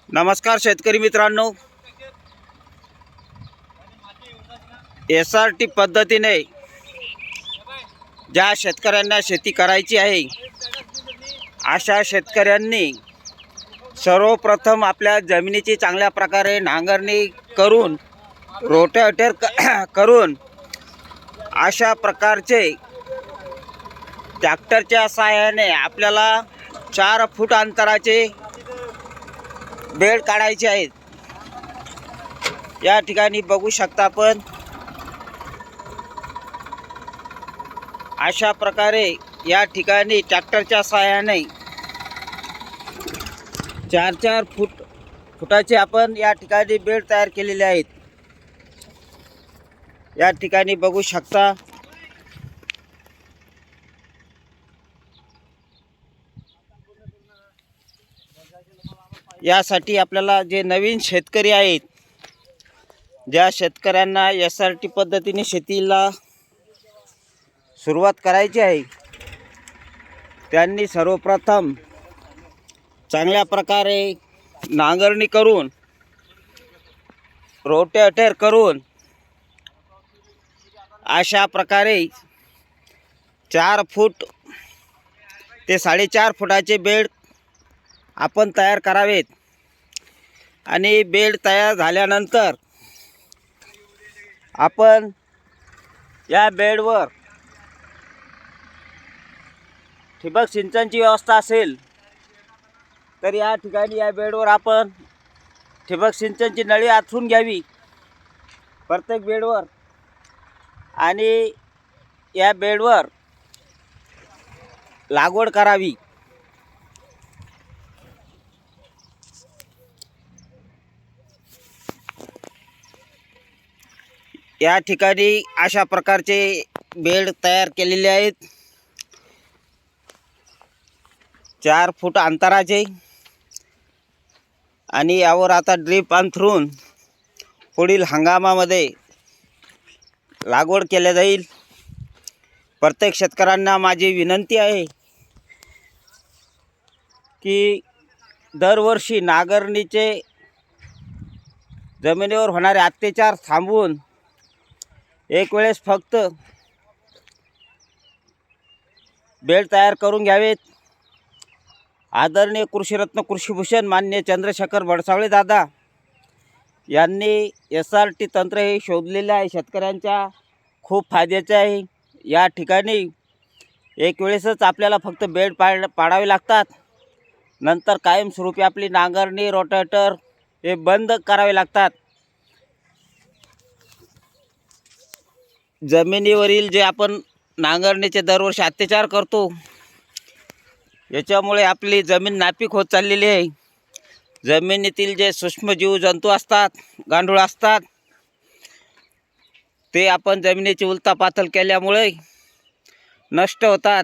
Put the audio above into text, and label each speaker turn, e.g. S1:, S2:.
S1: नमस्कार शेतकरी मित्रांनो, SRT पद्धतीने ज्या शेतकऱ्यांना शेती करायची आहे अशा शेतकऱ्यांनी सर्वप्रथम आपल्या जमिनीची चांगल्या प्रकारे नांगरणी करून रोटेटर करून अशा प्रकारचे ट्रॅक्टरच्या सहाय्याने आपल्याला 4 फूट अंतराचे बेड काढायचे आहेत। या ठिकाणी बघू शकता आपण अशा प्रकारे या ठिकाणी ट्रॅक्टरच्या सहाय्याने 4 फुटाचे आपण या ठिकाणी बेड तयार केलेले आहेत। या ठिकाणी बघू शकता यासाठी आपल्याला जे नवीन शेतकरी आहेत, ज्या शेतकऱ्यांना SRT पद्धतीने शेतीला सुरुवात करायची आहे, त्यांनी सर्वप्रथम चांगल्या प्रकारे नांगरणी करून रोटेटर करून अशा प्रकारे 4 फूट ते 4.5 फुटाचे बेड आपण तयार करावेत। आणि बेड तयार झाल्यानंतर आपण या बेडवर ठिबक सिंचनची व्यवस्था असेल तर या ठिकाणी या बेडवर आपण ठिबक सिंचनची नळी आथरून घ्यावी प्रत्येक बेडवर, आणि या बेडवर लागवड करावी। या ठिकाणी अशा प्रकारचे बेड तयार केलेले आहेत 4 फूट अंतराचे, आणि यावर आता ड्रीप अंथरून पुढील हंगामामध्ये लागवड केली जाईल। प्रत्येक शेतकऱ्यांना माझी विनंती आहे की दरवर्षी नांगरणीचे जमिनीवर होणारे अत्याचार थांबवून एक वेळेस फक्त बेड तयार करून घ्यावेत। आदरणीय कृषीरत्न कृषीभूषण मान्य चंद्रशेखर बडसावळे दादा यांनी SRT तंत्र हे शोधलेले आहे, शेतकऱ्यांच्या खूप फायद्याचे आहे। या ठिकाणी एक वेळेसच आपल्याला फक्त बेड पाडावे लागतात, नंतर कायमस्वरूपी आपली नांगरणी रोटेटर हे बंद करावे लागतात। जमिनीवरील जे आपण नांगरणीचे दरवर्षी अत्याचार करतो, याच्यामुळे आपली जमीन नापीक होत चाललेली आहे। जमिनीतील जे सूक्ष्मजीव जंतू असतात, गांडूळ असतात, ते आपण जमिनीची उलथापालथ केल्यामुळे नष्ट होतात।